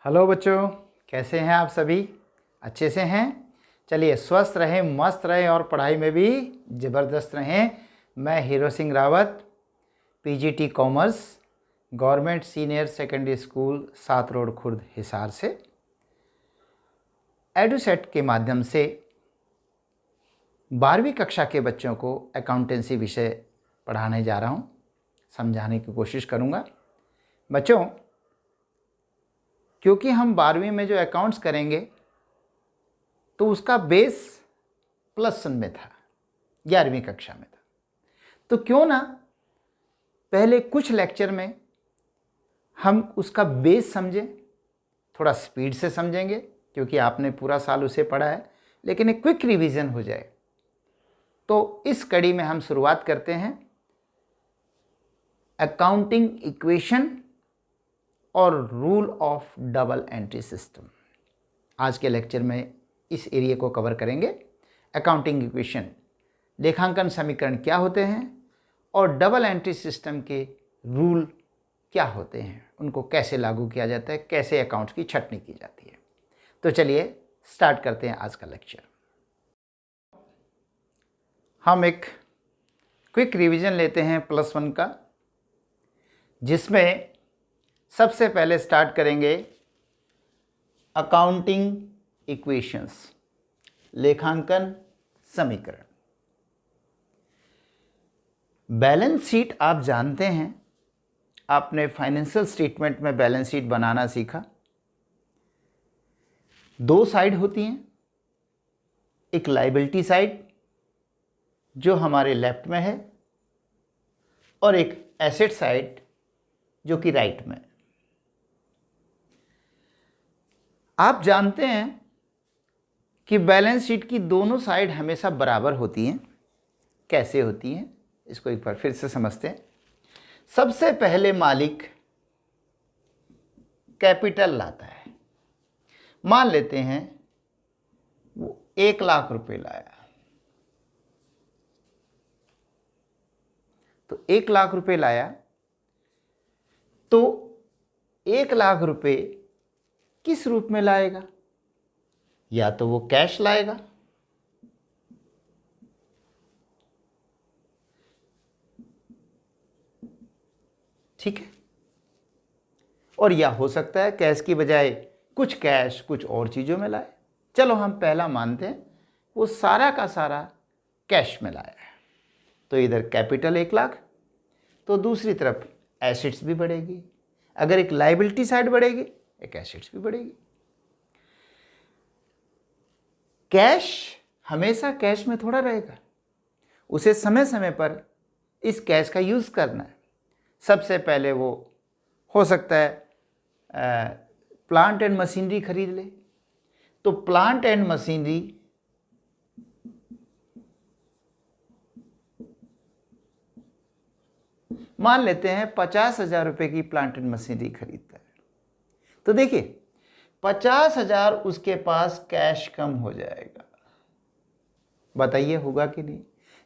Hello बच्चों, कैसे हैं आप सभी? अच्छे से हैं? चलिए, स्वस्थ रहें, मस्त रहें और पढ़ाई में भी ज़बरदस्त रहें। मैं hero Singh Rawat, PGT commerce, government senior secondary school 7 road Khurd Hisar से एडुसेट के माध्यम से 12वीं कक्षा के बच्चों को अकाउंटेंसी विषय पढ़ाने जा रहा हूँ, समझाने की कोशिश करूँगा। बच्चों, क्योंकि हम 12वीं में जो अकाउंट्स करेंगे तो उसका बेस +1 में था, 11वीं कक्षा में था। तो क्यों ना पहले कुछ लेक्चर में हम उसका बेस समझें, थोड़ा स्पीड से समझेंगे क्योंकि आपने पूरा साल उसे पढ़ा है, लेकिन एक क्विक रिवीजन हो जाए। तो इस कड़ी में हम शुरुआत करते हैं अकाउंटिंग इक्वेशन और rule of double entry system. आज के लेक्चर में इस एरिया को कवर करेंगे। अकाउंटिंग इक्वेशन, लेखांकन समीकरण क्या होते हैं और डबल एंट्री सिस्टम के रूल क्या होते हैं, उनको कैसे लागू किया जाता है, कैसे अकाउंट्स की छंटनी की जाती है। तो चलिए स्टार्ट करते हैं आज का लेक्चर। हम एक क्विक रिवीजन लेते हैं +1 का, जिसमें सबसे पहले स्टार्ट करेंगे अकाउंटिंग इक्वेशंस, लेखांकन समीकरण। बैलेंस शीट आप जानते हैं, आपने फाइनेंशियल स्टेटमेंट में बैलेंस शीट बनाना सीखा। 2 साइड होती हैं, एक लायबिलिटी साइड जो हमारे लेफ्ट में है और एक एसेट साइड जो कि राइट में। आप जानते हैं कि बैलेंस शीट की दोनों साइड हमेशा बराबर होती हैं। कैसे होती हैं, इसको एक बार फिर से समझते हैं। सबसे पहले मालिक कैपिटल लाता है। मान लेते हैं वो 1 लाख रुपए लाया, तो 1 लाख रुपए लाया तो 1 लाख रुपए किस रूप में लाएगा? या तो वो कैश लाएगा, ठीक है, और या हो सकता है कैश की बजाय कुछ कैश कुछ और चीज़ों में लाए। चलो हम पहला मानते हैं वो सारा का सारा कैश में लाया है, तो इधर कैपिटल 1 लाख, तो दूसरी तरफ एसेट्स भी बढ़ेगी। अगर एक लायबिलिटी साइड बढ़ेगी, एक एसेट्स भी बढ़ेगी। कैश हमेशा कैश में थोड़ा रहेगा, उसे समय समय पर इस कैश का यूज़ करना है। सबसे पहले वो हो सकता है प्लांट एंड मशीनरी खरीद ले, तो प्लांट एंड मशीनरी मान लेते हैं 50,000 रुपये की प्लांट एंड मशीनरी खरीदता है। तो देखिए 50,000 उसके पास कैश कम हो जाएगा। बताइए होगा कि नहीं?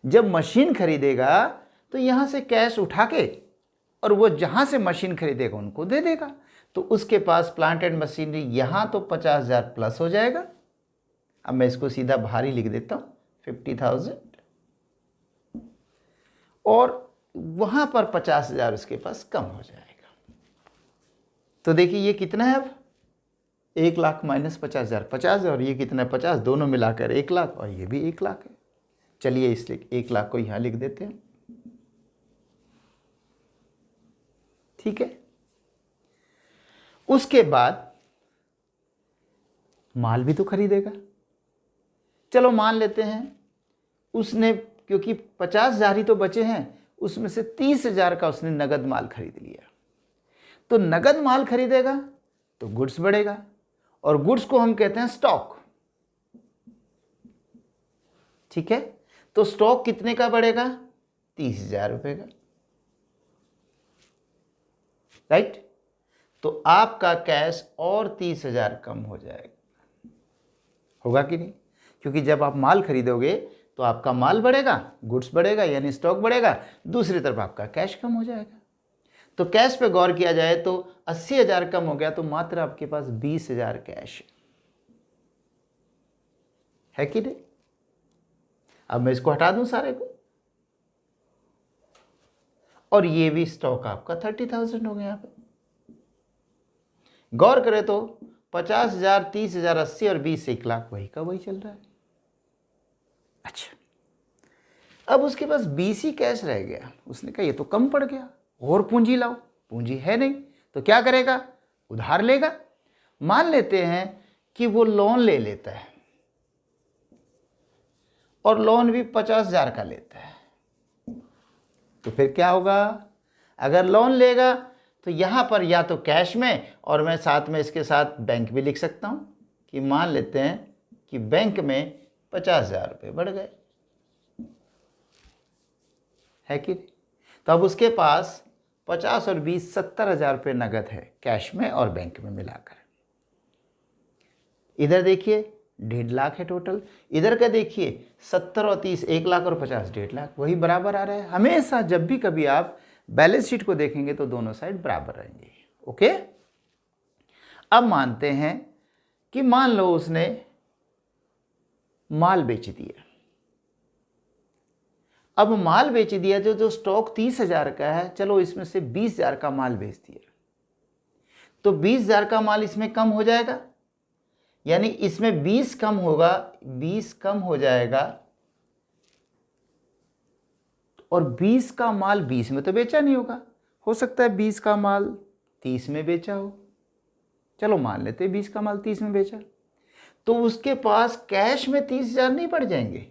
जब मशीन खरीदेगा तो यहां से कैश उठा के और वो जहां से मशीन खरीदेगा उनको दे देगा, तो उसके पास प्लांट एंड मशीनरी यहां तो 50,000 प्लस हो जाएगा। अब मैं इसको सीधा भारी लिख देता हूं 50,000, और वहां पर 50,000 उसके पास कम हो जाएगा। तो देखिए ये कितना है, अब 1 लाख माइनस 50,000, 50,000, और ये कितना है 50, दोनों मिलाकर 1 लाख, और ये भी 1 लाख है। चलिए इसलिए 1 लाख को यहां लिख देते हैं, ठीक है। उसके बाद माल भी तो खरीदेगा। चलो मान लेते हैं उसने, क्योंकि 50,000 ही तो बचे हैं, उसमें से 30,000 का उसने नगद माल खरीद लिया। तो नगद माल खरीदेगा तो गुड्स बढ़ेगा, और गुड्स को हम कहते हैं स्टॉक, ठीक है। तो स्टॉक कितने का बढ़ेगा? 30,000 रुपए का, राइट। तो आपका कैश और 30,000 कम हो जाएगा। होगा कि नहीं? क्योंकि जब आप माल खरीदोगे तो आपका माल बढ़ेगा, गुड्स बढ़ेगा, यानी स्टॉक बढ़ेगा, दूसरी तरफ आपका कैश कम हो जाएगा। तो कैश पे गौर किया जाए तो 80,000 कम हो गया, तो मात्र आपके पास 20,000 कैश है कि नहीं। अब मैं इसको हटा दूं सारे को, और ये भी स्टॉक आपका 30,000 हो गया। यहाँ पे गौर करें तो 50,000, 30,000, 80 और 20, 1,00,000 वही का वही चल रहा है। अच्छा, अब उसके पास 20 ही कैश रह गया। उसने कहा ये तो कम पड़ गया, और पूंजी लाओ। पूंजी है नहीं, तो क्या करेगा, उधार लेगा। मान लेते हैं कि वो लोन ले लेता है, और लोन भी 50,000 का लेता है। तो फिर क्या होगा, अगर लोन लेगा तो यहां पर या तो कैश में, और मैं साथ में इसके साथ बैंक भी लिख सकता हूं कि मान लेते हैं कि बैंक में 50,000 रुपये बढ़ गए, है कि। तो अब उसके पास 50 और 20, 70,000 रुपये नगद है कैश में और बैंक में मिलाकर। इधर देखिए 1.5 लाख है टोटल, इधर का देखिए 70 और 30, 1,00,000 और 50, 1.5 लाख, वही बराबर आ रहा है। हमेशा जब भी कभी आप बैलेंस शीट को देखेंगे तो दोनों साइड बराबर रहेंगे। ओके, अब मानते हैं कि मान लो उसने माल बेच दिया। अब माल बेच दिया, जो स्टॉक 30,000 का है, चलो इसमें से 20,000 का माल बेच दिया, तो 20,000 का माल इसमें कम हो जाएगा, यानी इसमें 20 कम होगा, 20 कम हो जाएगा, और 20 का माल 20 में तो बेचा नहीं होगा। हो सकता है 20 का माल 30 में बेचा हो, चलो मान लेते हैं 20 का माल 30 में बेचा, तो उसके पास कैश में 30,000 नहीं पड़ जाएंगे।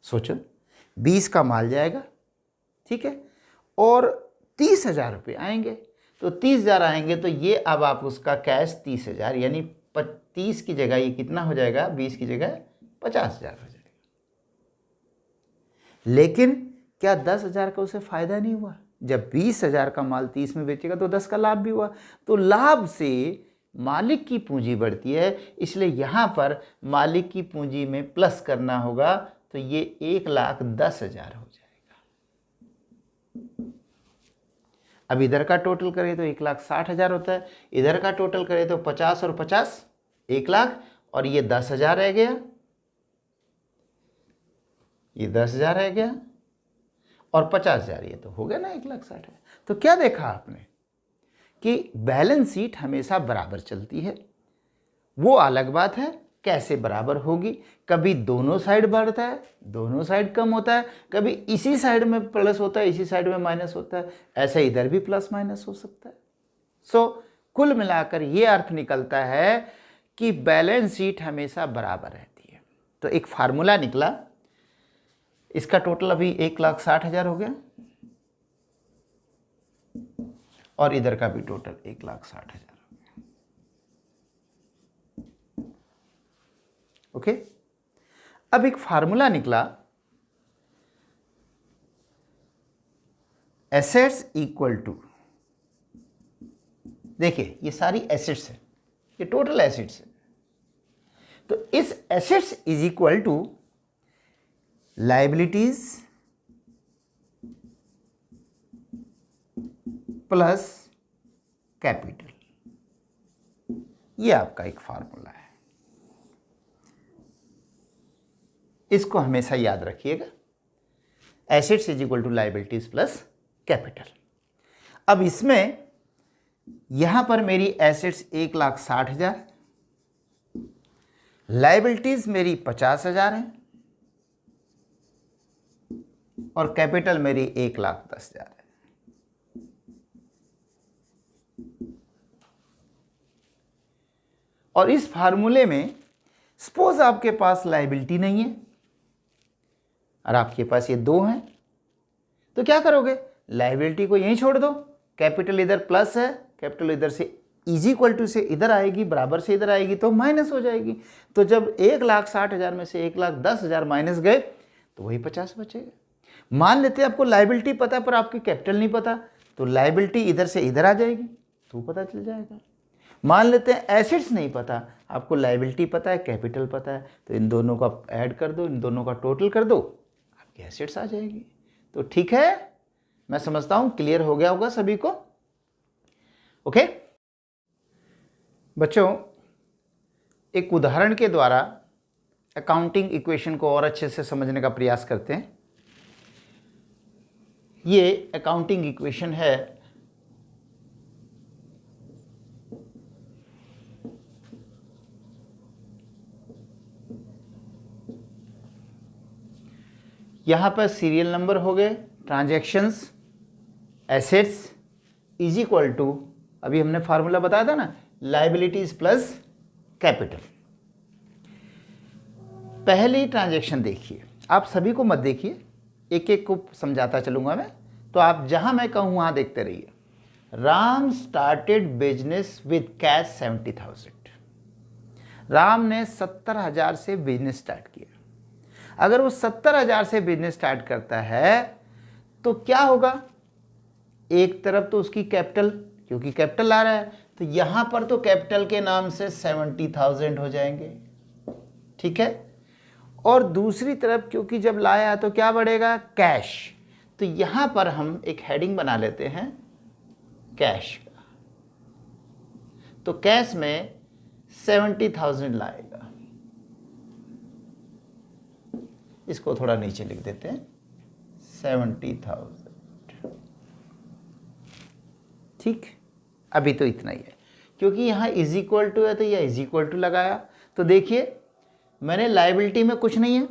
सोचो, 20 का माल जाएगा, ठीक है, और 30,000 रुपये आएंगे, तो 30,000 आएंगे, तो ये अब आप उसका कैश 30,000, यानी 30 की जगह ये कितना हो जाएगा, 20 की जगह 50,000 हो जाएगा। लेकिन क्या 10,000 का उसे फायदा नहीं हुआ? जब 20,000 का माल 30 में बेचेगा तो 10 का लाभ भी हुआ। तो लाभ से मालिक की पूंजी बढ़ती है, इसलिए यहां पर मालिक की पूंजी में प्लस करना होगा, तो ये 1,10,000 हो जाएगा। अब इधर का टोटल करें तो 1,60,000 होता है, इधर का टोटल करें तो 50 और 50, 1,00,000, और ये 10,000 रह गया, ये 10,000 रह गया, और 50,000, ये तो हो गया ना 1,60,000। तो क्या देखा आपने कि बैलेंस शीट हमेशा बराबर चलती है। वो अलग बात है कैसे बराबर होगी, कभी दोनों साइड बढ़ता है, दोनों साइड कम होता है, कभी इसी साइड में प्लस होता है, इसी साइड में माइनस होता है, ऐसे इधर भी प्लस माइनस हो सकता है। सो कुल मिलाकर ये अर्थ निकलता है कि बैलेंस शीट हमेशा बराबर रहती है। तो एक फार्मूला निकला, इसका टोटल अभी 1,60,000 हो गया, और इधर का भी टोटल 1,60,000 हो गया। ओके, अब एक फार्मूला निकला, एसेट्स इक्वल टू, देखिए ये सारी एसेट्स है, ये टोटल एसेट्स है, तो इस assets is equal to liabilities plus capital. ये आपका एक फार्मूला है, इसको हमेशा याद रखिएगा, assets is equal to liabilities plus capital. अब इसमें यहां पर मेरी एसेट्स 1,60,000, लायबिलिटीज मेरी 50,000 है, और कैपिटल मेरी 1,10,000 है। और इस फार्मूले में सपोज आपके पास लायबिलिटी नहीं है और आपके पास ये दो हैं, तो क्या करोगे, लायबिलिटी को यहीं छोड़ दो, कैपिटल इधर प्लस है, कैपिटल इधर से इज इक्वल टू से इधर आएगी, बराबर से इधर आएगी तो माइनस हो जाएगी। तो जब 1,60,000 में से 1,10,000 माइनस गए तो वही 50 बचेगा। मान लेते हैं आपको लायबिलिटी पता है पर आपकी कैपिटल नहीं पता, तो लायबिलिटी इधर से इधर आ जाएगी तो पता चल जाएगा। मान लेते हैं एसेट्स नहीं पता, आपको लायबिलिटी पता है, कैपिटल पता है, तो इन दोनों का ऐड कर दो, इन दोनों का टोटल कर दो, आपकी एसेट्स आ जाएगी। तो ठीक है, मैं समझता हूं क्लियर हो गया होगा सभी को। ओके बच्चों, एक उदाहरण के द्वारा अकाउंटिंग इक्वेशन को और अच्छे से समझने का प्रयास करते हैं। ये अकाउंटिंग इक्वेशन है यहां पर सीरियल नंबर हो गए, transactions, assets is equal to, अभी हमने फार्मूला बताया था ना, लायबिलिटीज प्लस कैपिटल। पहली ट्रांजैक्शन देखिए, आप सभी को मत देखिए, एक एक को समझाता चलूंगा मैं, तो आप जहां मैं कहूं वहां देखते रहिए। Ram started business with cash 70,000। Ram ने 70,000 से बिजनेस स्टार्ट किया। अगर वो 70,000 से बिजनेस स्टार्ट करता है तो क्या होगा, एक तरफ तो उसकी कैपिटल, क्योंकि कैपिटल आ रहा है तो यहां पर तो कैपिटल के नाम से 70,000 हो जाएंगे, ठीक है। और दूसरी तरफ क्योंकि जब लाया तो क्या बढ़ेगा, कैश, तो यहां पर हम एक हेडिंग बना लेते हैं कैश का। तो कैश में 70,000 लाएगा, इसको थोड़ा नीचे लिख देते हैं 70,000, ठीक। अभी तो इतना ही है, क्योंकि यहां इज इक्वल टू है तो यह इज इक्वल टू लगाया। तो देखिए मैंने लायबिलिटी में कुछ नहीं है,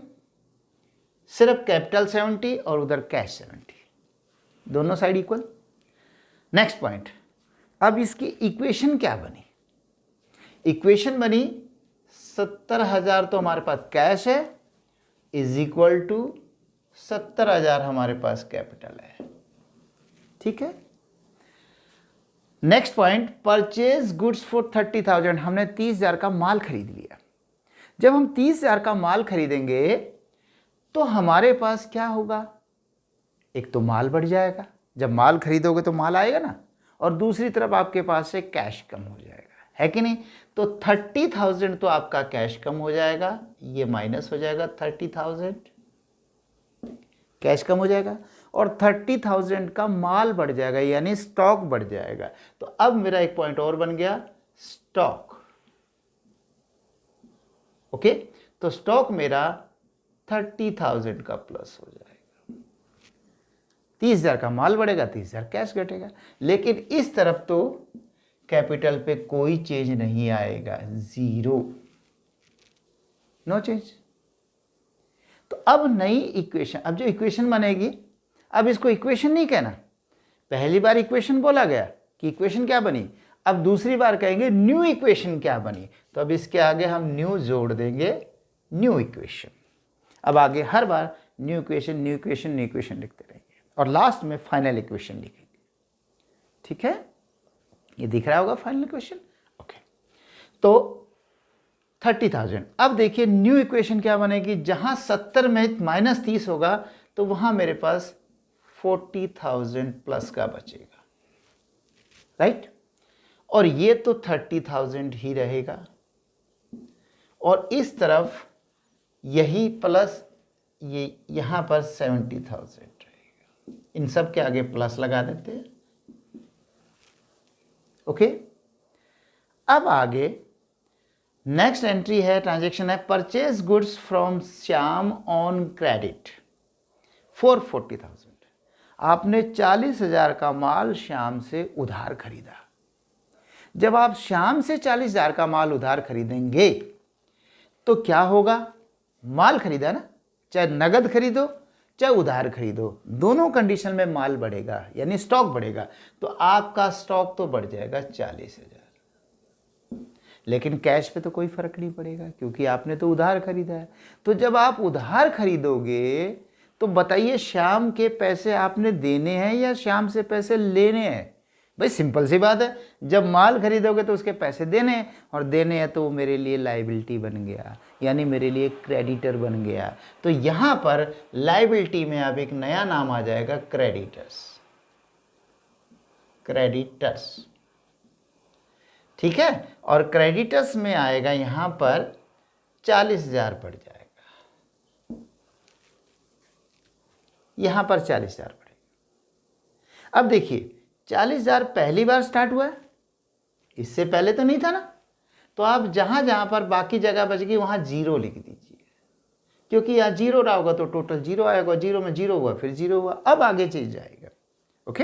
सिर्फ कैपिटल 70 और उधर कैश 70, दोनों साइड इक्वल। नेक्स्ट पॉइंट, अब इसकी इक्वेशन क्या बनी, इक्वेशन बनी 70,000 तो हमारे पास कैश है इज इक्वल टू 70,000 हमारे पास कैपिटल है, ठीक है। Next point, purchase goods for 30,000, हमने 30,000 का माल खरीद लिया। जब हम 30,000 का माल खरीदेंगे तो हमारे पास क्या होगा, एक तो माल बढ़ जाएगा, जब माल खरीदोगे तो माल आएगा ना, और दूसरी तरफ आपके पास से कैश कम हो जाएगा, है कि नहीं। तो 30,000 तो आपका कैश कम हो जाएगा, ये माइनस हो जाएगा 30,000, कैश कम हो जाएगा, और 30,000 का माल बढ़ जाएगा, यानी स्टॉक बढ़ जाएगा। तो अब मेरा एक पॉइंट और बन गया, स्टॉक। ओके, तो स्टॉक मेरा 30,000 का प्लस हो जाएगा, 30,000 का माल बढ़ेगा, 30,000 कैश घटेगा। लेकिन इस तरफ तो कैपिटल पे कोई चेंज नहीं आएगा, जीरो, नो चेंज। तो अब नई इक्वेशन, अब जो इक्वेशन बनेगी, अब इसको इक्वेशन नहीं कहना, पहली बार इक्वेशन बोला गया कि इक्वेशन क्या बनी, अब दूसरी बार कहेंगे न्यू इक्वेशन क्या बनी। तो अब इसके आगे हम न्यू जोड़ देंगे, न्यू इक्वेशन। अब आगे हर बार new equation new equation new equation लिखते रहेंगे, और लास्ट में फाइनल इक्वेशन लिखेंगे, ठीक है। ये दिख रहा होगा फाइनल इक्वेशन, ओके। तो 30,000, अब देखिए न्यू इक्वेशन क्या बनेगी, जहां 70 में माइनस 30 होगा तो वहां मेरे पास 40,000 प्लस का बचेगा, राइट। और ये तो 30,000 ही रहेगा, और इस तरफ यही प्लस, ये यहां पर 70,000 रहेगा। इन सब के आगे प्लस लगा देते हैं, ओके। अब आगे नेक्स्ट एंट्री है, ट्रांजैक्शन है, purchase goods from Shyam on credit for 40,000। आपने 40,000 का माल श्याम से उधार खरीदा। जब आप श्याम से 40,000 का माल उधार खरीदेंगे तो क्या होगा, माल खरीदा ना, चाहे नगद खरीदो चाहे उधार खरीदो, दोनों कंडीशन में माल बढ़ेगा, यानी स्टॉक बढ़ेगा। तो आपका स्टॉक तो बढ़ जाएगा 40,000, लेकिन कैश पे तो कोई फर्क नहीं पड़ेगा, क्योंकि आपने तो उधार खरीदा है। तो जब आप उधार खरीदोगे तो बताइए श्याम के पैसे आपने देने हैं या श्याम से पैसे लेने हैं। भाई सिंपल सी बात है, जब माल खरीदोगे तो उसके पैसे देने हैं, और देने हैं तो वो मेरे लिए लायबिलिटी बन गया, यानी मेरे लिए क्रेडिटर बन गया। तो यहां पर लायबिलिटी में अब एक नया नाम आ जाएगा, क्रेडिटर्स, क्रेडिटर्स, ठीक है। और क्रेडिटर्स में आएगा यहां पर 40,000 बढ़ जाएगा, यहां पर 40,000 बढ़ेगा। अब देखिए 40,000 पहली बार स्टार्ट हुआ है, इससे पहले तो नहीं था ना, तो आप जहाँ जहाँ पर बाकी जगह बच गई वहाँ 0 लिख दीजिए, क्योंकि यहाँ 0 रहा होगा तो टोटल 0 आएगा, 0 में 0 हुआ फिर 0 हुआ, अब आगे चेंज जाएगा। ओके,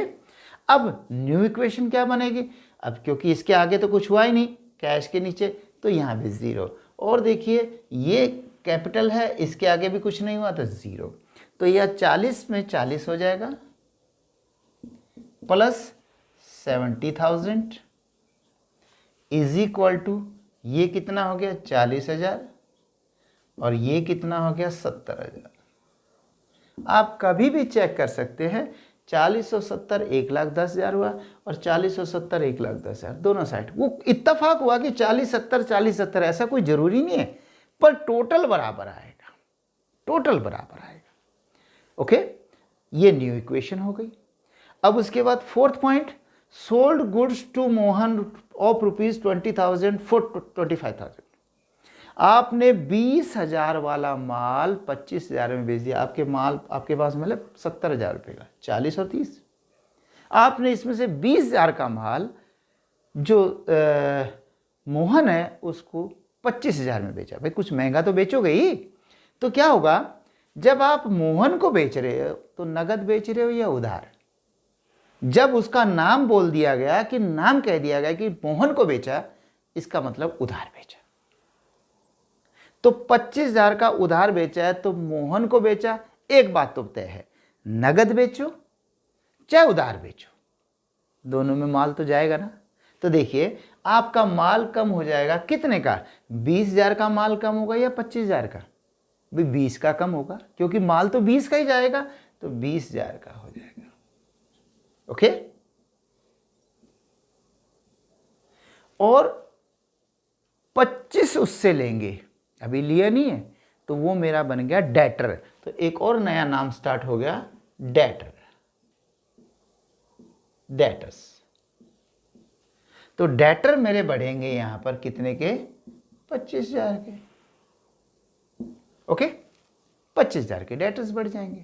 अब न्यू इक्वेशन क्या बनेगी, अब क्योंकि इसके आगे तो कुछ हुआ ही नहीं कैश के नीचे, तो यहाँ भी 0, और देखिए ये कैपिटल है, इसके आगे भी कुछ नहीं हुआ तो 0, तो यह 40 में 40 हो जाएगा प्लस 70,000 इज इक्वल टू, ये कितना हो गया 40,000 और ये कितना हो गया 70,000। आप कभी भी चेक कर सकते हैं, 40 और 70 1,10,000 हुआ और 40 और 70 1,10,000, दोनों साइड वो इत्तेफाक हुआ कि 40-70 ऐसा कोई जरूरी नहीं है, पर टोटल बराबर आएगा, टोटल बराबर आएगा। ओके, ये न्यू इक्वेशन हो गई। अब उसके बाद fourth point, sold goods to Mohan of ₹20,000 for 25,000। आपने 20,000 वाला माल 25,000 में बेच दिया, आपके पास मतलब 70,000 रुपये का, 40 और 30, आपने इसमें से 20,000 का माल जो मोहन है उसको 25,000 में बेचा। भाई कुछ महंगा तो बेचोगे ही, तो क्या होगा, जब आप मोहन को बेच रहे हो तो नगद बेच रहे हो या उधार। जब उसका नाम बोल दिया गया कि नाम कह दिया गया कि मोहन को बेचा, इसका मतलब उधार बेचा। तो 25,000 का उधार बेचा है तो मोहन को बेचा। एक बात तो तय है, नगद बेचो चाहे उधार बेचो, दोनों में माल तो जाएगा ना। तो देखिए आपका माल कम हो जाएगा, कितने का, 20,000 का माल कम होगा या 25,000 का, भाई 20 का कम होगा, क्योंकि माल तो 20 का ही जाएगा, तो 20,000 का हो जाएगा। ओके, और 25 उससे लेंगे, अभी लिया नहीं है, तो वो मेरा बन गया डेटर। तो एक और नया नाम स्टार्ट हो गया, डेटर, डेटर्स। तो डेटर मेरे बढ़ेंगे यहां पर कितने के, 25,000 के। ओके, 25,000 के डेटर्स बढ़ जाएंगे,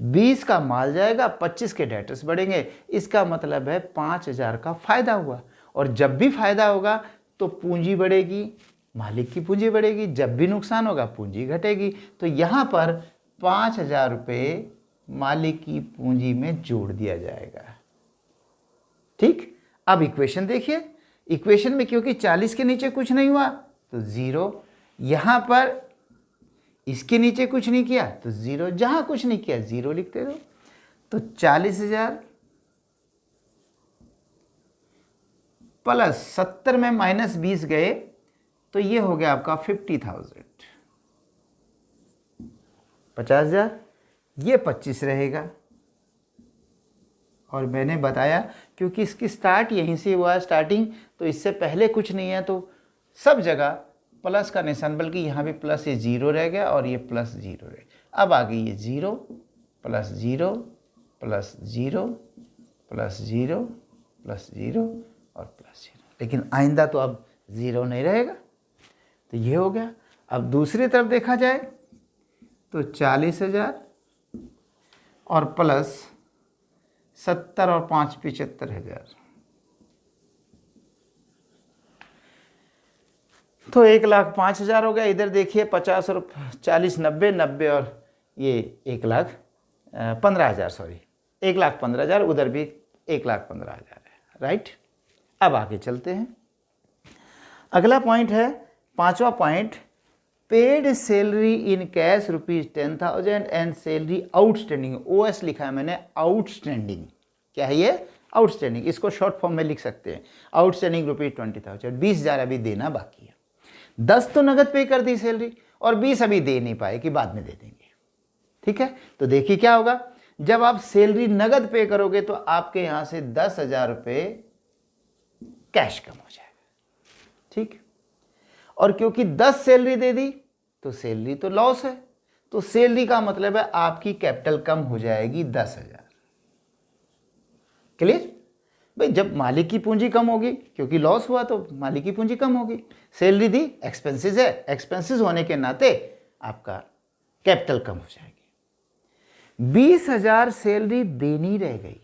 20 का माल जाएगा, 25 के डेटर्स बढ़ेंगे। इसका मतलब है 5,000 का फायदा हुआ, और जब भी फायदा होगा तो पूंजी बढ़ेगी, मालिक की पूंजी बढ़ेगी, जब भी नुकसान होगा पूंजी घटेगी। तो यहां पर 5,000 रुपये मालिक की पूंजी में जोड़ दिया जाएगा। ठीक, अब इक्वेशन देखिए, इक्वेशन में क्योंकि 40 के नीचे कुछ नहीं हुआ तो 0, यहां पर इसके नीचे कुछ नहीं किया तो 0, जहां कुछ नहीं किया 0 लिखते दो। तो 40,000 प्लस 70 में माइनस 20 गए तो ये हो गया आपका 50,000, 50,000, ये 25 रहेगा। और मैंने बताया क्योंकि इसकी स्टार्ट यहीं से हुआ है, स्टार्टिंग, तो इससे पहले कुछ नहीं है, तो सब जगह प्लस का निशान, बल्कि यहाँ भी प्लस, ये 0 रह गया और ये प्लस 0 रह गया। अब आ गई ये 0 प्लस 0 प्लस 0 प्लस 0 प्लस 0 और प्लस 0, लेकिन आइंदा तो अब 0 नहीं रहेगा। तो ये हो गया। अब दूसरी तरफ देखा जाए तो 40,000 और प्लस 70 और 5 75,000, तो 1,05,000 हो गया। इधर देखिए 50 और 40 90 90 और ये 1,15,000, सॉरी 1,15,000, उधर भी 1,15,000 है, राइट। अब आगे चलते हैं, अगला पॉइंट है 5वां point, paid salary in cash ₹10,000 and salary outstanding, OS लिखा है मैंने, आउटस्टैंडिंग क्या है ये, आउटस्टैंडिंग, इसको शॉर्ट फॉर्म में लिख सकते हैं, आउटस्टैंडिंग ₹20,000, 20,000 अभी देना बाकी है। 10 तो नगद पे कर दी सैलरी और 20 अभी दे नहीं पाए कि बाद में दे देंगे, ठीक है। तो देखिए क्या होगा, जब आप सैलरी नगद पे करोगे तो आपके यहां से 10,000 रुपये कैश कम हो जाएगा, ठीक। और क्योंकि 10 सैलरी दे दी तो सैलरी तो लॉस है, तो सैलरी का मतलब है आपकी कैपिटल कम हो जाएगी 10,000। क्लियर भाई, जब मालिक की पूंजी कम होगी, क्योंकि लॉस हुआ तो मालिक की पूंजी कम होगी, सैलरी दी, एक्सपेंसेस है, एक्सपेंसेस होने के नाते आपका कैपिटल कम हो जाएगी। 20,000 सैलरी देनी रह गई,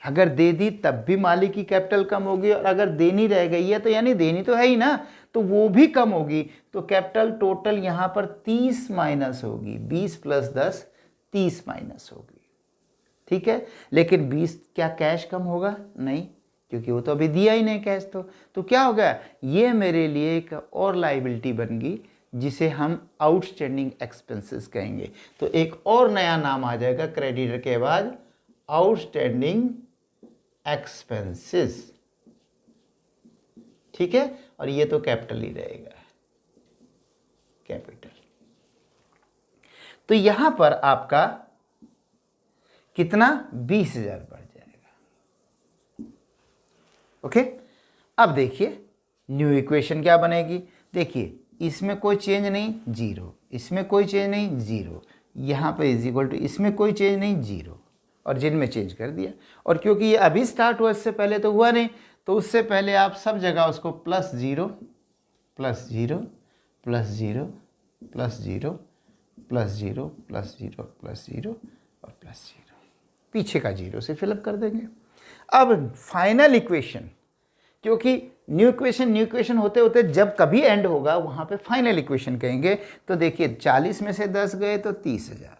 अगर दे दी तब भी मालिक की कैपिटल कम होगी, और अगर देनी रह गई है तो यानी देनी तो है ही ना, तो वो भी कम होगी। तो कैपिटल टोटल यहां पर 30 माइनस होगी, 20 प्लस 10 30 माइनस होगी, ठीक है। लेकिन 20 क्या कैश कम होगा? नहीं, क्योंकि वो तो अभी दिया ही नहीं कैश। तो क्या होगा, ये मेरे लिए एक और लाइबिलिटी बन गई, जिसे हम आउटस्टैंडिंग एक्सपेंसेस कहेंगे। तो एक और नया नाम आ जाएगा क्रेडिटर के बाद, आउटस्टैंडिंग एक्सपेंसेस, ठीक है। और ये तो कैपिटल ही रहेगा, कैपिटल। तो यहां पर आपका कितना, 20,000 बढ़ जाएगा। ओके, अब देखिए न्यू इक्वेशन क्या बनेगी। देखिए इसमें कोई चेंज नहीं, 0, इसमें कोई चेंज नहीं, 0, यहाँ पे इज इक्वल टू, इसमें कोई चेंज नहीं, 0, और जिनमें चेंज कर दिया। और क्योंकि ये अभी स्टार्ट हुआ, इससे पहले तो हुआ नहीं, तो उससे पहले आप सब जगह उसको +0 +0 +0 +0 +0 +0 +0 और +0, पीछे का 0 से फिलअप कर देंगे। अब फाइनल इक्वेशन, क्योंकि न्यू इक्वेशन होते होते जब कभी एंड होगा वहां पे फाइनल इक्वेशन कहेंगे। तो देखिए 40 में से 10 गए तो 30,000,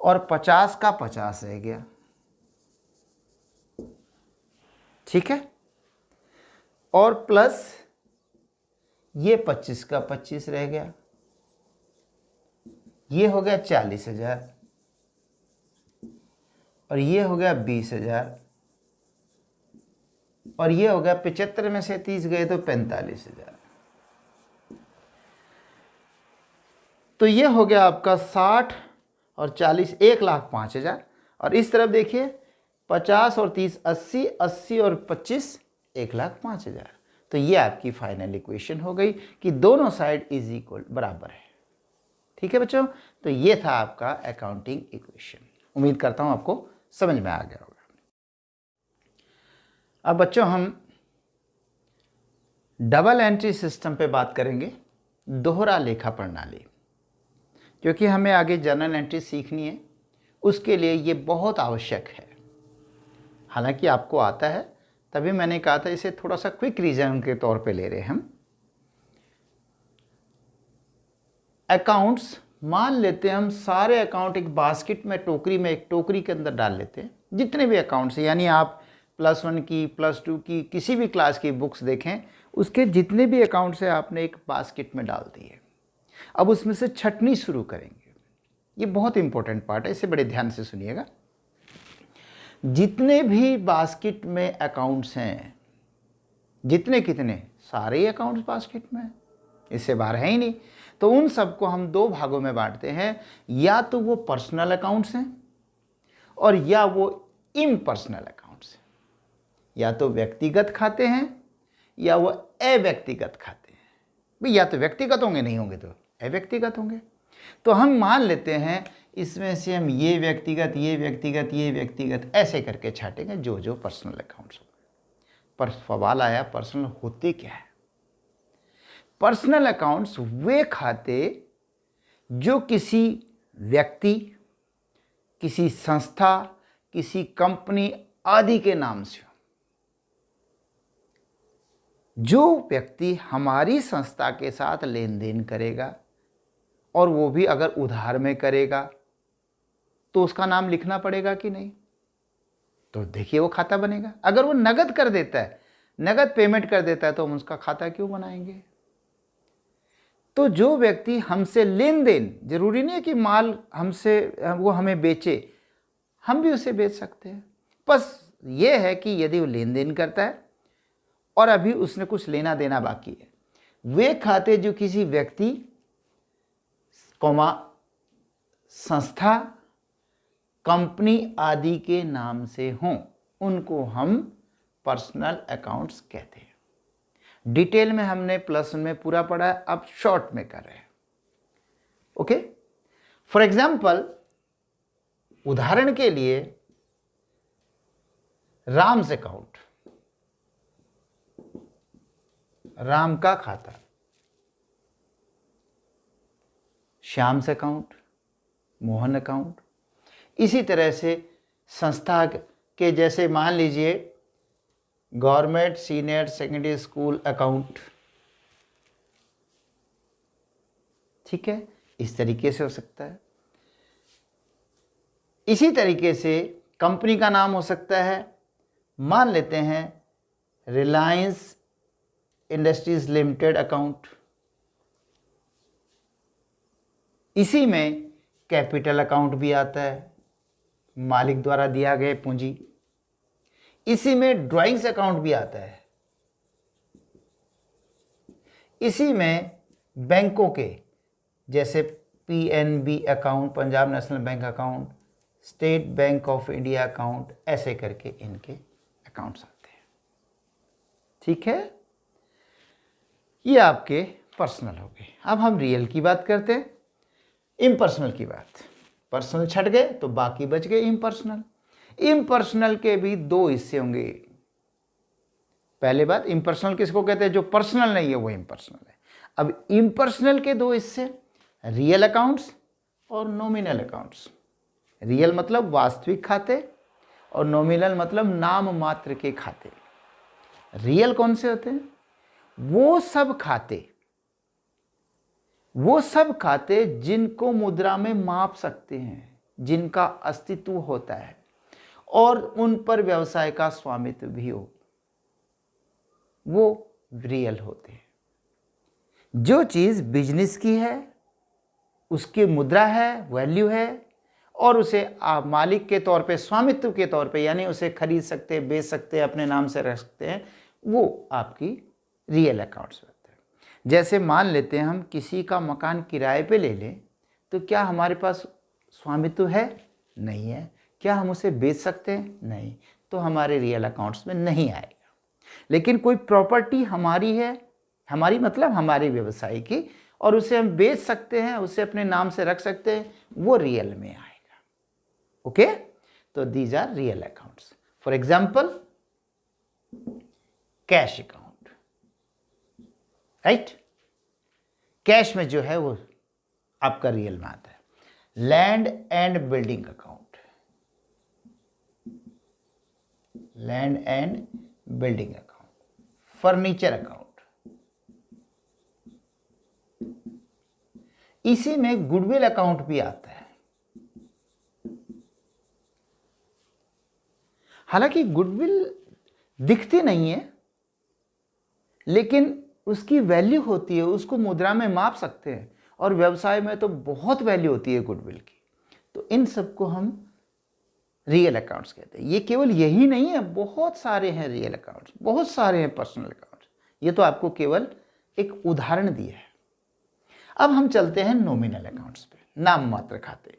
और 50 का 50 रह गया, ठीक है। और प्लस ये 25 का 25 रह गया, ये हो गया 40,000, और ये हो गया 20,000, और ये हो गया 75 में से 30 गए तो 45,000। तो ये हो गया आपका 60 और 40 1,05,000। और इस तरफ देखिए 50 और 30 80, 80 और 25 1,05,000। तो ये आपकी फाइनल इक्वेशन हो गई कि दोनों साइड इज इक्वल, बराबर है, ठीक है बच्चों। तो ये था आपका अकाउंटिंग इक्वेशन। उम्मीद करता हूं आपको समझ में आ गया होगा। अब बच्चों हम डबल एंट्री सिस्टम पे बात करेंगे, दोहरा लेखा प्रणाली, क्योंकि हमें आगे जर्नल एंट्री सीखनी है, उसके लिए ये बहुत आवश्यक है। हालांकि आपको आता है, तभी मैंने कहा था इसे थोड़ा सा क्विक रिवीजन के तौर पे ले रहे हैं हम। अकाउंट्स मान लेते हैं हम, सारे अकाउंट एक बास्केट में, टोकरी में, एक टोकरी के अंदर डाल लेते हैं, जितने भी अकाउंट्स, यानी आप +1 की +2 की किसी भी क्लास की बुक्स देखें, उसके जितने भी अकाउंट्स हैं आपने एक बास्केट में डाल दिए। अब उसमें से छटनी शुरू करेंगे, ये बहुत इंपॉर्टेंट पार्ट है, इसे बड़े ध्यान से सुनिएगा। जितने भी बास्केट में अकाउंट्स हैं, जितने कितने, सारे अकाउंट्स बास्केट में, इससे बाहर है ही नहीं। तो उन सबको हम 2 भागों में बांटते हैं, या तो वो पर्सनल अकाउंट्स हैं और या वो इम्पर्सनल अकाउंट्स हैं। या तो व्यक्तिगत खाते हैं या वो अव्यक्तिगत खाते हैं। भाई या तो व्यक्तिगत होंगे, नहीं होंगे तो अव्यक्तिगत होंगे। तो हम मान लेते हैं इसमें से हम ये व्यक्तिगत, ये व्यक्तिगत, ये व्यक्तिगत, ऐसे करके छाटेंगे जो जो पर्सनल अकाउंट्स होंगे। पर सवाल आया, पर्सनल होते क्या है? पर्सनल अकाउंट्स वे खाते जो किसी व्यक्ति, किसी संस्था, किसी कंपनी आदि के नाम से हो। जो व्यक्ति हमारी संस्था के साथ लेन देन करेगा, और वो भी अगर उधार में करेगा, तो उसका नाम लिखना पड़ेगा कि नहीं? तो देखिए वो खाता बनेगा। अगर वो नगद कर देता है, नगद पेमेंट कर देता है, तो हम उसका खाता क्यों बनाएंगे? तो जो व्यक्ति हमसे लेन देन, जरूरी नहीं है कि माल हमसे वो हमें बेचे, हम भी उसे बेच सकते हैं। बस ये है कि यदि वो लेन देन करता है और अभी उसने कुछ लेना देना बाकी है, वे खाते जो किसी व्यक्ति, संस्था, कंपनी आदि के नाम से हों, उनको हम पर्सनल अकाउंट्स कहते हैं। डिटेल में हमने +1 में पूरा पढ़ा है, अब शॉर्ट में कर रहे हैं। ओके, फॉर एग्जाम्पल, उदाहरण के लिए राम्स अकाउंट, राम का खाता, श्याम्स अकाउंट, मोहन अकाउंट। इसी तरह से संस्था के जैसे मान लीजिए government senior secondary school account, ठीक है, इस तरीके से हो सकता है। इसी तरीके से कंपनी का नाम हो सकता है, मान लेते हैं रिलायंस इंडस्ट्रीज लिमिटेड अकाउंट। इसी में कैपिटल अकाउंट भी आता है, मालिक द्वारा दिया गया पूंजी। इसी में ड्राइंग्स अकाउंट भी आता है। इसी में बैंकों के जैसे PNB account, Punjab national bank account, state bank of India account, ऐसे करके इनके अकाउंट्स आते हैं। ठीक है, ये आपके पर्सनल हो गए। अब हम रियल की बात करते हैं, इम्पर्सनल की बात। पर्सनल छट गए तो बाकी बच गए इम्पर्सनल। इम्पर्सनल के भी दो हिस्से होंगे। पहले बात, इम्पर्सनल किसको कहते हैं? जो पर्सनल नहीं है वो इम्पर्सनल है। अब इम्पर्सनल के दो हिस्से, रियल अकाउंट्स और नॉमिनल अकाउंट्स। रियल मतलब वास्तविक खाते और नॉमिनल मतलब नाम मात्र के खाते। रियल कौन से होते हैं? वो सब खाते जिनको मुद्रा में माप सकते हैं, जिनका अस्तित्व होता है और उन पर व्यवसाय का स्वामित्व भी हो, वो रियल होते हैं। जो चीज़ बिजनेस की है, उसकी मुद्रा है, वैल्यू है, और उसे आप मालिक के तौर पे, स्वामित्व के तौर पे, यानी उसे खरीद सकते हैं, बेच सकते हैं, अपने नाम से रख सकते हैं, वो आपकी रियल अकाउंट्स होते हैं। जैसे मान लेते हैं हम किसी का मकान किराए पे ले लें, तो क्या हमारे पास स्वामित्व है? नहीं है। क्या हम उसे बेच सकते हैं? नहीं। तो हमारे रियल अकाउंट्स में नहीं आएगा। लेकिन कोई प्रॉपर्टी हमारी है, हमारी मतलब हमारे व्यवसाय की, और उसे हम बेच सकते हैं, उसे अपने नाम से रख सकते हैं, वो रियल में आएगा। ओके, तो these are real accounts. For example cash account, right? Cash में जो है वो आपका रियल में आता है। Land and building account, land and building account, furniture account. इसी में गुडविल अकाउंट भी आता है। हालांकि गुडविल दिखती नहीं है, लेकिन उसकी वैल्यू होती है, उसको मुद्रा में माप सकते हैं, और व्यवसाय में तो बहुत वैल्यू होती है गुडविल की। तो इन सबको हम रियल अकाउंट्स कहते हैं। ये केवल यही नहीं है, बहुत सारे हैं रियल अकाउंट्स, बहुत सारे हैं पर्सनल अकाउंट्स। ये तो आपको केवल एक उदाहरण दिया है। अब हम चलते हैं नॉमिनल अकाउंट्स पे, नाम मात्र खाते।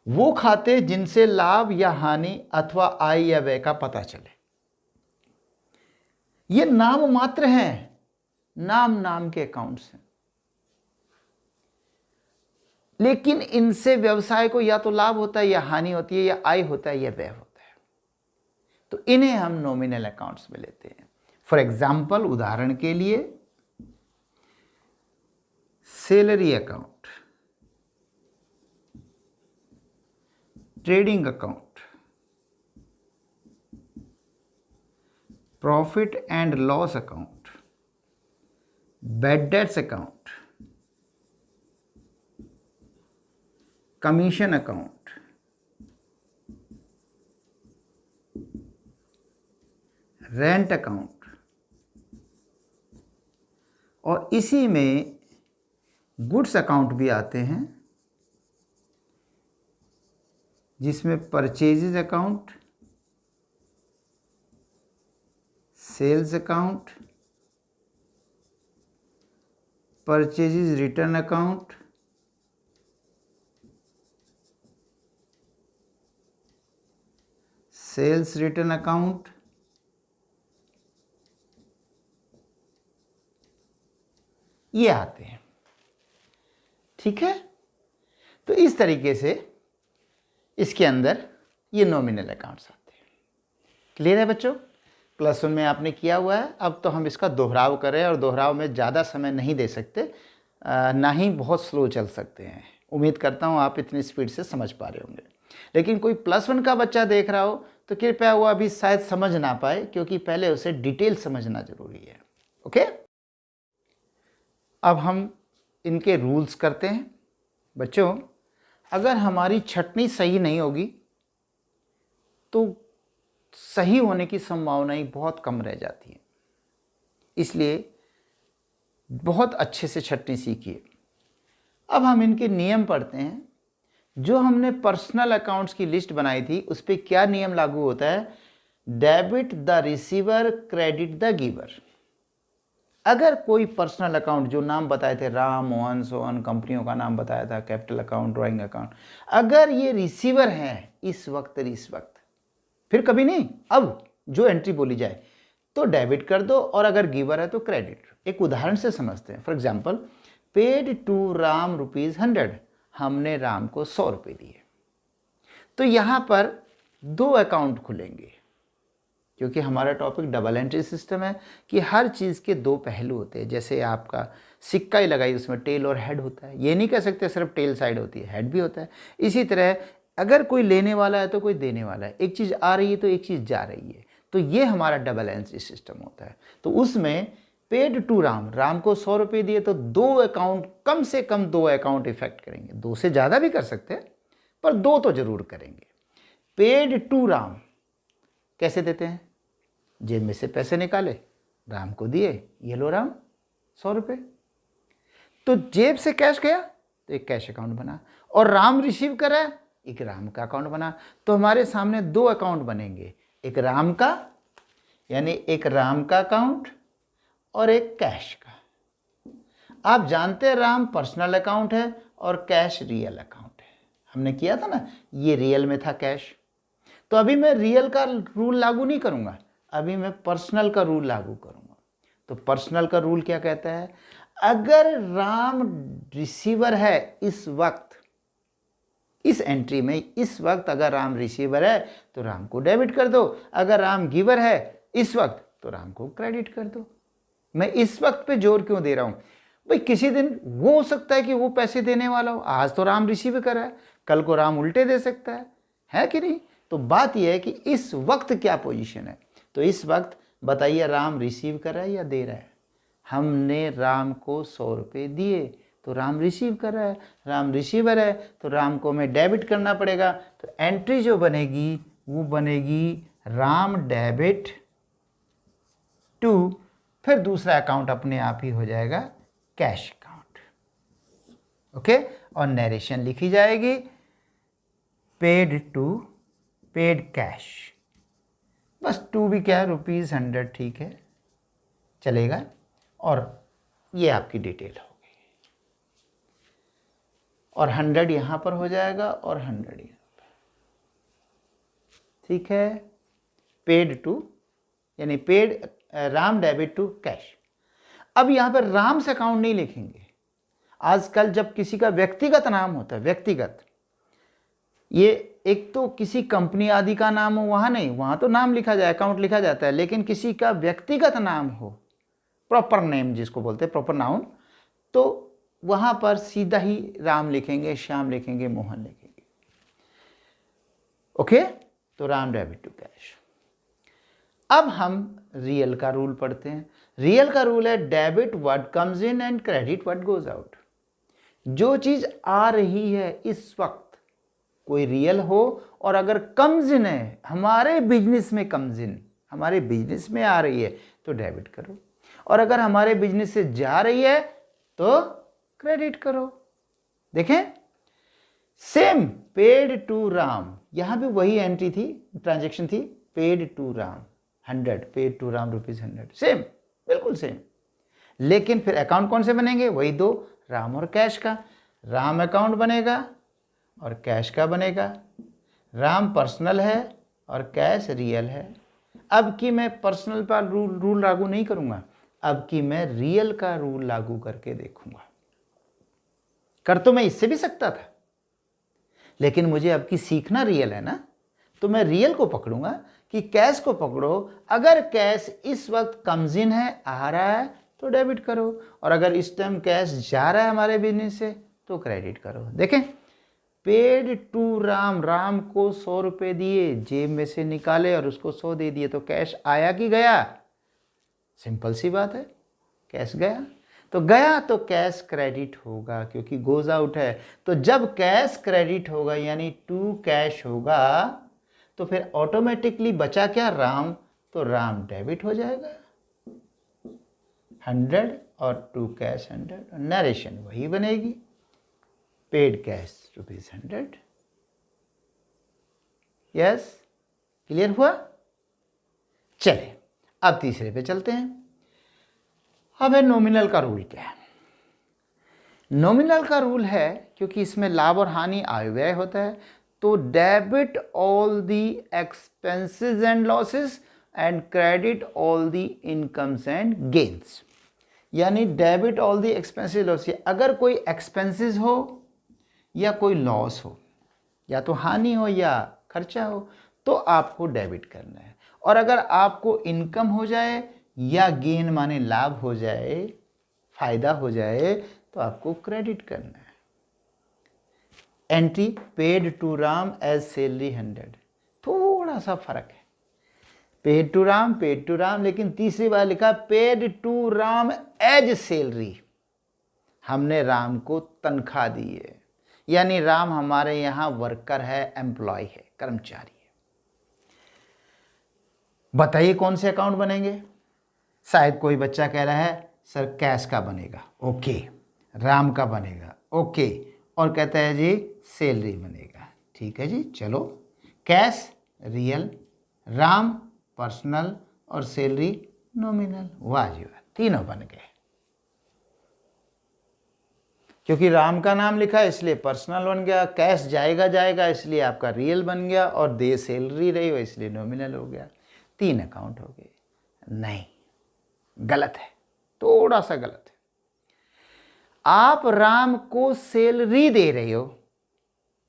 वो खाते जिनसे लाभ या हानि अथवा आय या व्यय का पता चले। ये नाम मात्र हैं, नाम के अकाउंट्स हैं, लेकिन इनसे व्यवसाय को या तो लाभ होता है, या हानि होती है, या आय होता है, या व्यय होता है। तो इन्हें हम नॉमिनल अकाउंट्स में लेते हैं। फॉर एग्जाम्पल, उदाहरण के लिए salary account, trading account, profit and loss account, bad debts account, commission account, rent account, और इसी में गुड्स अकाउंट भी आते हैं, जिसमें purchases account, sales account, purchases return account, sales return account, ये आते हैं। ठीक है, तो इस तरीके से इसके अंदर ये नॉमिनल अकाउंट्स आते हैं। क्लियर है बच्चों? +1 में आपने किया हुआ है। अब तो हम इसका दोहराव करें, और दोहराव में ज़्यादा समय नहीं दे सकते, ना ही बहुत स्लो चल सकते हैं। उम्मीद करता हूँ आप इतनी स्पीड से समझ पा रहे होंगे। लेकिन कोई +1 का बच्चा देख रहा हो तो कृपया वो अभी शायद समझ ना पाए, क्योंकि पहले उसे डिटेल समझना जरूरी है। ओके, अब हम इनके रूल्स करते हैं। बच्चों, अगर हमारी छटनी सही नहीं होगी तो सही होने की संभावनाएं बहुत कम रह जाती हैं, इसलिए बहुत अच्छे से छटनी सीखिए। अब हम इनके नियम पढ़ते हैं। जो हमने पर्सनल अकाउंट्स की लिस्ट बनाई थी उस पर क्या नियम लागू होता है? Debit the receiver, credit the giver. अगर कोई पर्सनल अकाउंट, जो नाम बताए थे राम, मोहन, सोहन, कंपनियों का नाम बताया था, कैपिटल अकाउंट, ड्राइंग अकाउंट, अगर ये रिसीवर हैं इस वक्त, फिर कभी नहीं, अब जो एंट्री बोली जाए तो डेबिट कर दो, और अगर गिवर है तो क्रेडिट। एक उदाहरण से समझते हैं। For example, paid to Ram ₹100, हमने राम को 100 रुपये दिए। तो यहाँ पर 2 अकाउंट खुलेंगे, क्योंकि हमारा टॉपिक डबल एंट्री सिस्टम है कि हर चीज़ के 2 पहलू होते हैं। जैसे आपका सिक्का ही लगाई, उसमें टेल और हेड होता है, ये नहीं कह सकते सिर्फ टेल साइड होती है, हेड भी होता है। इसी तरह अगर कोई लेने वाला है तो कोई देने वाला है, एक चीज़ आ रही है तो एक चीज़ जा रही है, तो ये हमारा डबल एंट्री सिस्टम होता है। तो उसमें पेड टू राम, राम को 100 रुपये दिए, तो 2 अकाउंट, कम से कम 2 अकाउंट इफेक्ट करेंगे। 2 से ज़्यादा भी कर सकते हैं, पर 2 तो जरूर करेंगे। पेड टू राम कैसे देते हैं? जेब में से पैसे निकाले, राम को दिए, ये लो राम 100 रुपये। तो जेब से कैश गया तो एक कैश अकाउंट बना, और राम रिसीव करा, एक राम का अकाउंट बना। तो हमारे सामने 2 अकाउंट बनेंगे, एक राम का, यानी एक राम का अकाउंट, और एक कैश का। आप जानते हैं राम पर्सनल अकाउंट है और कैश रियल अकाउंट है। हमने किया था ना, ये रियल में था कैश। तो अभी मैं रियल का रूल लागू नहीं करूंगा, अभी मैं पर्सनल का रूल लागू करूंगा। तो पर्सनल का रूल क्या कहता है? अगर राम रिसीवर है इस वक्त, इस एंट्री में इस वक्त अगर राम रिसीवर है तो राम को डेबिट कर दो, अगर राम गिवर है इस वक्त तो राम को क्रेडिट कर दो। मैं इस वक्त पे जोर क्यों दे रहा हूं भाई? किसी दिन वो हो सकता है कि वो पैसे देने वाला हो, आज तो राम रिसीव कर रहा है, कल को राम उल्टे दे सकता है कि नहीं? तो बात यह है कि इस वक्त क्या पोजीशन है। तो इस वक्त बताइए, राम रिसीव कर रहा है या दे रहा है? हमने राम को 100 रुपये दिए तो राम रिसीव कर रहा है, राम रिसीवर है तो राम को हमें डेबिट करना पड़ेगा। तो एंट्री जो बनेगी वो बनेगी राम डेबिट टू, फिर दूसरा अकाउंट अपने आप ही हो जाएगा कैश अकाउंट। ओके, और नरेशन लिखी जाएगी पेड टू, पेड कैश। बस टू भी क्या है, ₹100, ठीक है, चलेगा। और ये आपकी डिटेल हो गई, और 100 यहां पर हो जाएगा और 100 यहां पर, ठीक है। पेड टू यानी paid Ram debit to cash. अब यहां पर राम से अकाउंट नहीं लिखेंगे। आजकल जब किसी का व्यक्तिगत नाम होता है, व्यक्तिगत, ये एक तो किसी कंपनी आदि का नाम हो वहां नहीं, वहां तो नाम लिखा जाए, अकाउंट लिखा जाता है, लेकिन किसी का व्यक्तिगत नाम हो, प्रॉपर नेम जिसको बोलते हैं, प्रॉपर नाउन, तो वहां पर सीधा ही राम लिखेंगे, श्याम लिखेंगे, मोहन लिखेंगे। ओके, तो राम डेबिट टू कैश। अब हम रियल का रूल पढ़ते हैं। रियल का रूल है debit what comes in and credit what goes out. जो चीज आ रही है इस वक्त, कोई रियल हो, और अगर कम्स इन है, हमारे बिजनेस में कम्स इन, हमारे बिजनेस में आ रही है तो डेबिट करो, और अगर हमारे बिजनेस से जा रही है तो क्रेडिट करो। देखें, सेम पेड टू राम, यहां भी वही एंट्री थी, ट्रांजैक्शन थी, paid to Ram 100, paid to Ram ₹100, same, बिल्कुल सेम। लेकिन फिर अकाउंट कौन से बनेंगे? वही 2, राम और कैश का। राम अकाउंट बनेगा और कैश का बनेगा। राम पर्सनल है और कैश रियल है। अब की मैं पर्सनल पर रूल लागू नहीं करूंगा, अब की मैं रियल का रूल लागू करके देखूंगा। कर तो मैं इससे भी सकता था, लेकिन मुझे अब की सीखना रियल है ना, तो मैं रियल को पकड़ूंगा कि कैश को पकड़ो। अगर कैश इस वक्त कम्स इन है, आ रहा है, तो डेबिट करो, और अगर इस टाइम कैश जा रहा है हमारे बिजनेस से तो क्रेडिट करो। देखें, पेड टू राम, राम को 100 रुपये दिए, जेब में से निकाले और उसको 100 दे दिए, तो कैश आया कि गया? सिंपल सी बात है, कैश गया। तो गया तो कैश क्रेडिट होगा, क्योंकि गोज आउट है। तो जब कैश क्रेडिट होगा यानी टू कैश होगा, तो फिर ऑटोमेटिकली बचा क्या? राम। तो राम डेबिट हो जाएगा 100 और टू कैश 100, नरेशन वही बनेगी, पेड कैश ₹100। यस, क्लियर हुआ? चले अब तीसरे पे चलते हैं। अब है नॉमिनल का रूल क्या है? नॉमिनल का रूल है, क्योंकि इसमें लाभ और हानि आय व्यय होता है, तो debit all the expenses and losses and credit all the incomes and gains. यानी debit all the expenses losses, अगर कोई एक्सपेंसेस हो या कोई लॉस हो, या तो हानि हो या खर्चा हो, तो आपको डेबिट करना है। और अगर आपको इनकम हो जाए या गेन माने लाभ हो जाए, फायदा हो जाए, तो आपको क्रेडिट करना है। Entry paid to Ram as salary 100, थोड़ा सा फर्क है, पेड टू राम, लेकिन तीसरी बार लिखा paid to Ram as salary. हमने राम को तनख्वाह दी है, यानी राम हमारे यहाँ वर्कर है, एम्प्लॉय है, कर्मचारी है। बताइए कौन से अकाउंट बनेंगे? शायद कोई बच्चा कह रहा है सर कैश का बनेगा, ओके, राम का बनेगा, ओके, और कहता है जी सैलरी बनेगा। ठीक है जी, चलो, कैश रियल, राम पर्सनल और सैलरी नॉमिनल। वाह जी वाह, तीनों बन गए। क्योंकि राम का नाम लिखा है इसलिए पर्सनल बन गया, कैश जाएगा इसलिए आपका रियल बन गया, और दे सैलरी रही हो इसलिए नॉमिनल हो गया। 3 अकाउंट हो गए। नहीं, गलत है, थोड़ा सा गलत है। आप राम को सैलरी दे रहे हो,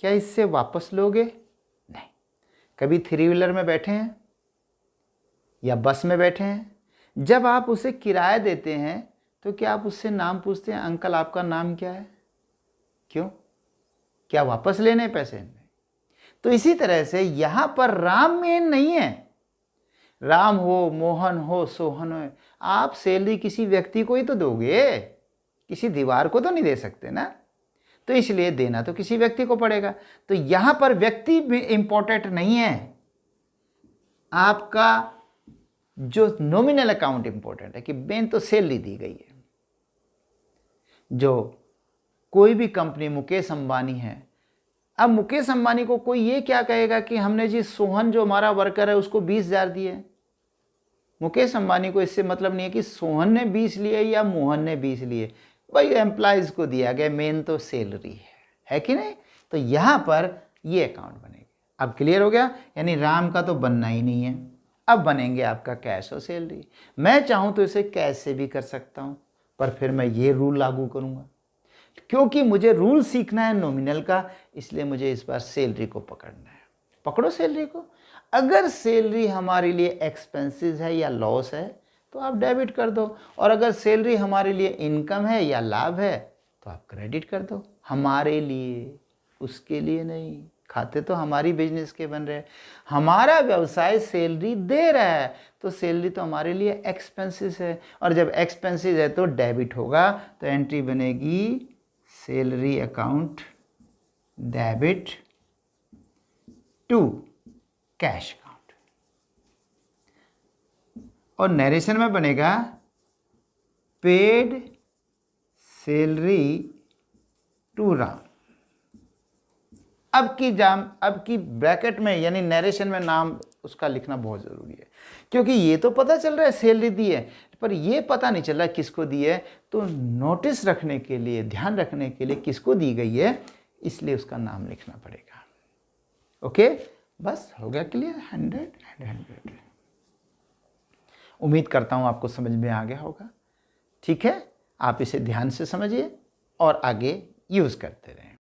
क्या इससे वापस लोगे? नहीं। कभी 3 व्हीलर में बैठे हैं या बस में बैठे हैं, जब आप उसे किराया देते हैं तो क्या आप उससे नाम पूछते हैं, अंकल आपका नाम क्या है? क्यों? क्या वापस लेने पैसे? नहीं। तो इसी तरह से यहां पर राम मेन नहीं है, राम हो, मोहन हो, सोहन हो, आप सैलरी किसी व्यक्ति को ही तो दोगे, किसी दीवार को तो नहीं दे सकते ना। तो इसलिए देना तो किसी व्यक्ति को पड़ेगा। तो यहां पर व्यक्ति भी इंपॉर्टेंट नहीं है, आपका जो नॉमिनल अकाउंट इंपॉर्टेंट है कि मेन तो सैलरी दी गई है। जो कोई भी कंपनी, मुकेश अंबानी है, अब मुकेश अंबानी को कोई ये क्या कहेगा कि हमने जी सोहन जो हमारा वर्कर है उसको 20,000 दिए। मुकेश अंबानी को इससे मतलब नहीं है कि सोहन ने 20 लिए या मोहन ने 20 लिए, भाई एम्प्लॉयज़ को दिया गया, मेन तो सैलरी है कि नहीं। तो यहाँ पर ये अकाउंट बनेगा। अब क्लियर हो गया, यानी राम का तो बनना ही नहीं है, अब बनेंगे आपका कैश और सैलरी। मैं चाहूँ तो इसे कैश से भी कर सकता हूँ, पर फिर मैं ये रूल लागू करूँगा, क्योंकि मुझे रूल सीखना है नॉमिनल का, इसलिए मुझे इस बार सैलरी को पकड़ना है। पकड़ो सैलरी को। अगर सैलरी हमारे लिए एक्सपेंसेस है या लॉस है तो आप डेबिट कर दो, और अगर सैलरी हमारे लिए इनकम है या लाभ है तो आप क्रेडिट कर दो। हमारे लिए, उसके लिए नहीं। खाते तो हमारी बिजनेस के बन रहे हैं, हमारा व्यवसाय सैलरी दे रहा है, तो सैलरी तो हमारे लिए एक्सपेंसेस है, और जब एक्सपेंसेस है तो डेबिट होगा। तो एंट्री बनेगी salary account debit to cash account, और नरेशन में बनेगा पेड सैलरी टू राम। अब की ब्रैकेट में यानी नरेशन में नाम उसका लिखना बहुत ज़रूरी है, क्योंकि ये तो पता चल रहा है सैलरी दी है, पर ये पता नहीं चल रहा किसको दी है। तो नोटिस रखने के लिए, ध्यान रखने के लिए किसको दी गई है, इसलिए उसका नाम लिखना पड़ेगा। ओके, बस हो गया क्लियर। 100। उम्मीद करता हूँ आपको समझ में आ गया होगा। ठीक है, आप इसे ध्यान से समझिए और आगे यूज़ करते रहें।